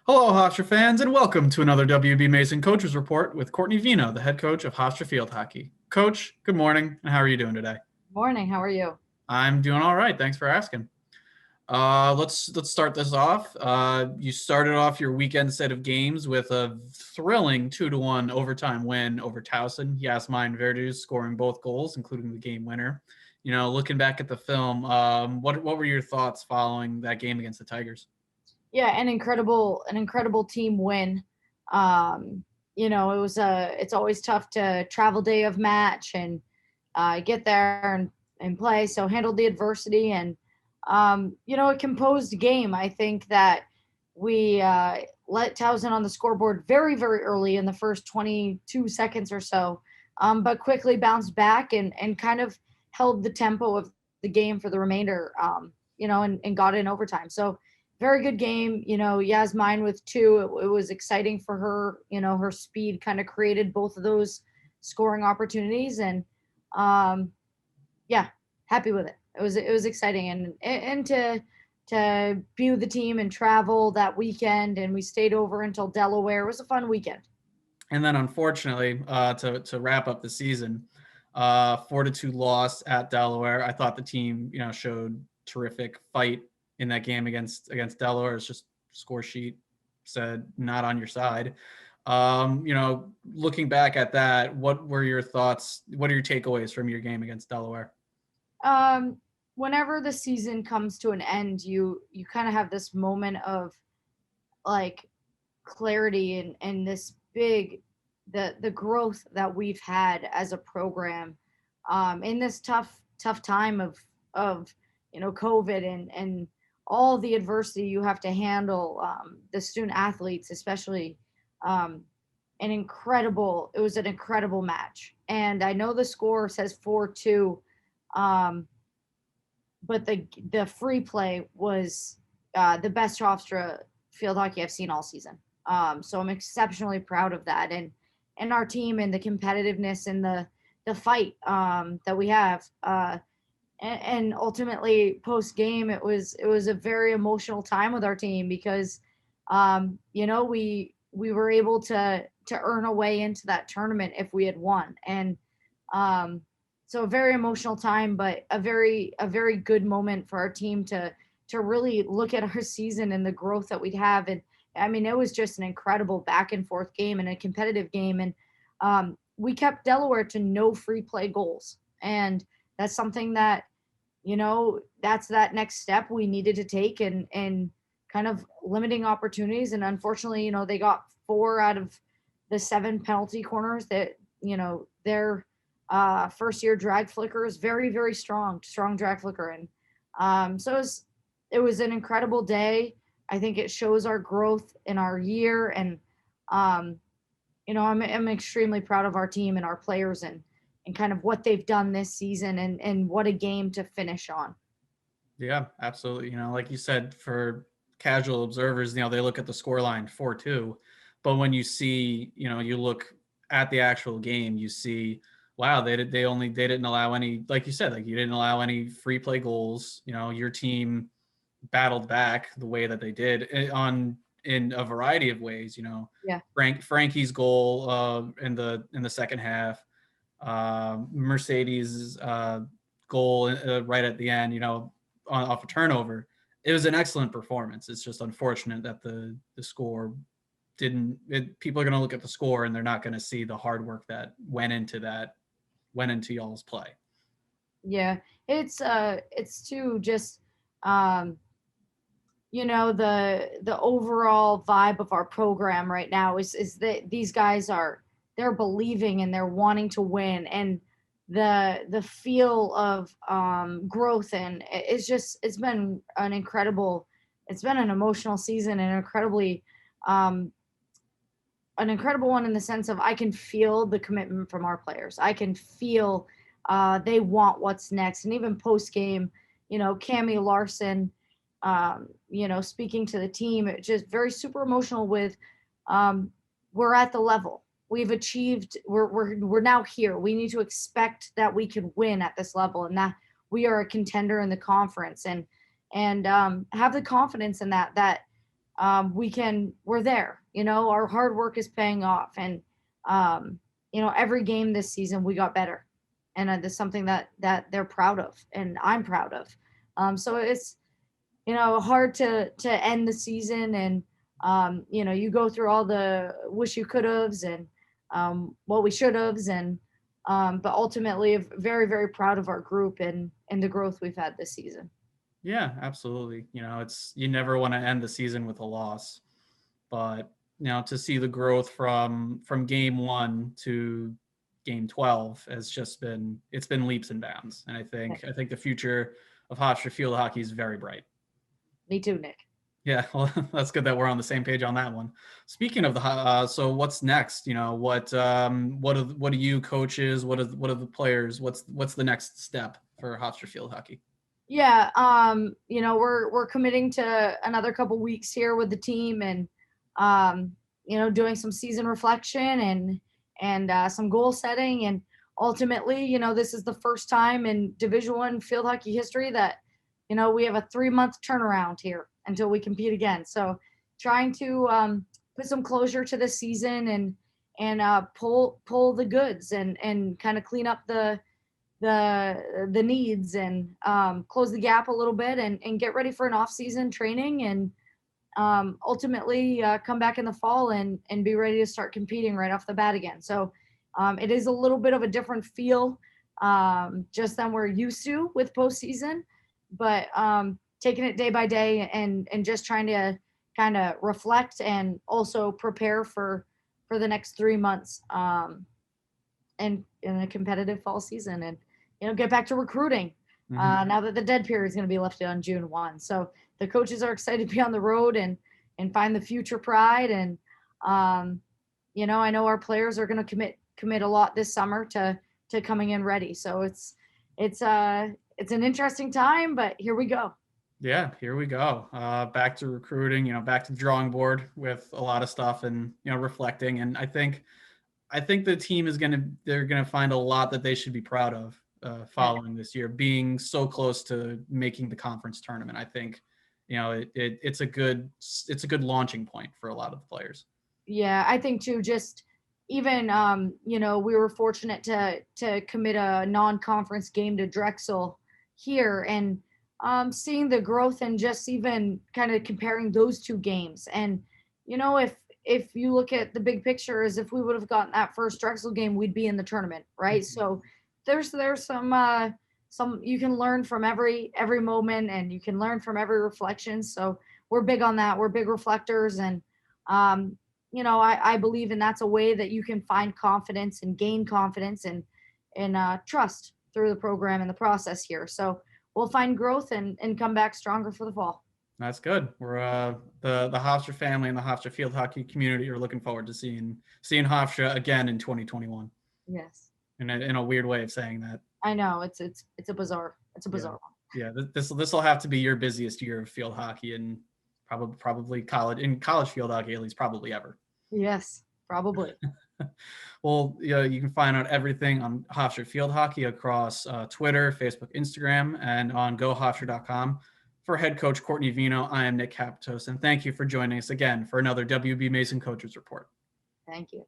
Hello, Hofstra fans, and welcome to another WB Mason Coaches Report with Courtney Veinotte, the head coach of Hofstra Field Hockey. Coach, good morning, and how are you doing today? Morning. How are you? I'm doing all right. Thanks for asking. Let's start this off. You started off your weekend set of games with a thrilling 2-1 overtime win over Towson. Yasmine Verduz scoring both goals, including the game winner. Looking back at the film, what were your thoughts following that game against the Tigers? Yeah, an incredible team win. Um, it's always tough to travel day of match and get there and play. So handled the adversity and a composed game. I think that we let Towson on the scoreboard very, very early in the first 22 seconds or so, but quickly bounced back and kind of held the tempo of the game for the remainder, and got in overtime. So very good game. Yasmine with two. It was exciting for her. Her speed kind of created both of those scoring opportunities, and um, yeah, happy with it. It was exciting, and to be with the team and travel that weekend, and we stayed over until Delaware. It was a fun weekend. And then, unfortunately, to wrap up the season, 4-2 loss at Delaware. I thought the team, showed terrific fight in that game against Delaware. It's just score sheet said not on your side. Looking back at that, what were your thoughts? What are your takeaways from your game against Delaware? Um, Whenever the season comes to an end, you kind of have this moment of like clarity and this big the growth that we've had as a program in this tough time of COVID and all the adversity you have to handle, the student athletes especially. um, it was an incredible match, and I know the score says 4-2, um, but the free play was the best Hofstra field hockey I've seen all season. So I'm exceptionally proud of that, and our team and the competitiveness and the fight that we have. And ultimately, post game, it was a very emotional time with our team because we were able to earn a way into that tournament if we had won, and um, so a very emotional time, but a very good moment for our team to really look at our season and the growth that we'd have. And I mean, it was just an incredible back and forth game and a competitive game. And we kept Delaware to no free play goals. And that's something that, that's that next step we needed to take, and kind of limiting opportunities. And unfortunately, they got 4 out of the 7 penalty corners that, their first year drag flicker is very, very strong drag flicker. And so it was an incredible day. I think it shows our growth in our year. And um, I'm extremely proud of our team and our players, and kind of what they've done this season, and what a game to finish on. Yeah, absolutely. Like you said, for casual observers, they look at the scoreline 4-2, but when you see, you look at the actual game, you see, wow, they didn't allow any, like you said, like you didn't allow any free play goals. Your team battled back the way that they did in a variety of ways. Yeah. Frankie's goal in the second half, Mercedes' goal right at the end, off a turnover. It was an excellent performance. It's just unfortunate that the score didn't. People are going to look at the score and they're not going to see the hard work that went into y'all's play. Yeah, it's too just um the overall vibe of our program right now is that these guys they're believing and they're wanting to win, and the feel of growth, and it's been an emotional season, and um an incredible one in the sense of I can feel the commitment from our players. I can feel they want what's next. And even post game, Cami Larson, speaking to the team, it just very super emotional with we're at the level. We've achieved, we're now here. We need to expect that we can win at this level, and that we are a contender in the conference, and have the confidence in that we're there. Our hard work is paying off, and every game this season we got better, and that's something that they're proud of, and I'm proud of. So it's hard to end the season, and you go through all the wish you could haves and what we should haves, and but ultimately very, very proud of our group and the growth we've had this season. Yeah, absolutely. You never want to end the season with a loss, but to see the growth from game 1 to game 12 has just been leaps and bounds. And I think the future of Hofstra field hockey is very bright. Me too, Nick. Yeah, well, that's good that we're on the same page on that one. Speaking of so what's next? What do you coaches? What are the players? What's the next step for Hofstra field hockey? Yeah, we're committing to another couple weeks here with the team, and doing some season reflection and some goal setting, and ultimately, this is the first time in Division I field hockey history that we have a 3-month turnaround here until we compete again. So trying to put some closure to the season and pull the goods and kind of clean up the needs and close the gap a little bit and get ready for an off-season training, and ultimately come back in the fall and be ready to start competing right off the bat again. So it is a little bit of a different feel just than we're used to with postseason, but taking it day by day and just trying to kind of reflect and also prepare for the next 3 months and in a competitive fall season, and get back to recruiting now that the dead period is going to be lifted on June 1. So the coaches are excited to be on the road and find the future pride, and I know our players are going to commit a lot this summer to coming in ready. So it's an interesting time, but here we go. Yeah, here we go. Back to recruiting, back to the drawing board with a lot of stuff and, reflecting. And I think the team they're going to find a lot that they should be proud of following this year, being so close to making the conference tournament. I think, it's a good launching point for a lot of the players. Yeah, I think too, just even, we were fortunate to commit a non-conference game to Drexel here, and seeing the growth and just even kind of comparing those two games. And, if you look at the big picture, is if we would have gotten that first Drexel game, we'd be in the tournament, right? Mm-hmm. So there's some you can learn from every moment, and you can learn from every reflection. So we're big on that. We're big reflectors, and I believe in that's a way that you can find confidence and gain confidence and trust through the program and the process here. So we'll find growth and come back stronger for the fall. That's good. We're the Hofstra family and the Hofstra field hockey community are looking forward to seeing Hofstra again in 2021. Yes. In a weird way of saying that. I know it's a bizarre one. Yeah, this will have to be your busiest year of field hockey, and probably college field hockey, at least probably ever. Yes, probably. Well, you can find out everything on Hofstra field hockey across Twitter, Facebook, Instagram, and on gohofstra.com. For head coach Courtney Veinotte, I am Nick Capitos, and thank you for joining us again for another WB Mason Coaches Report. Thank you.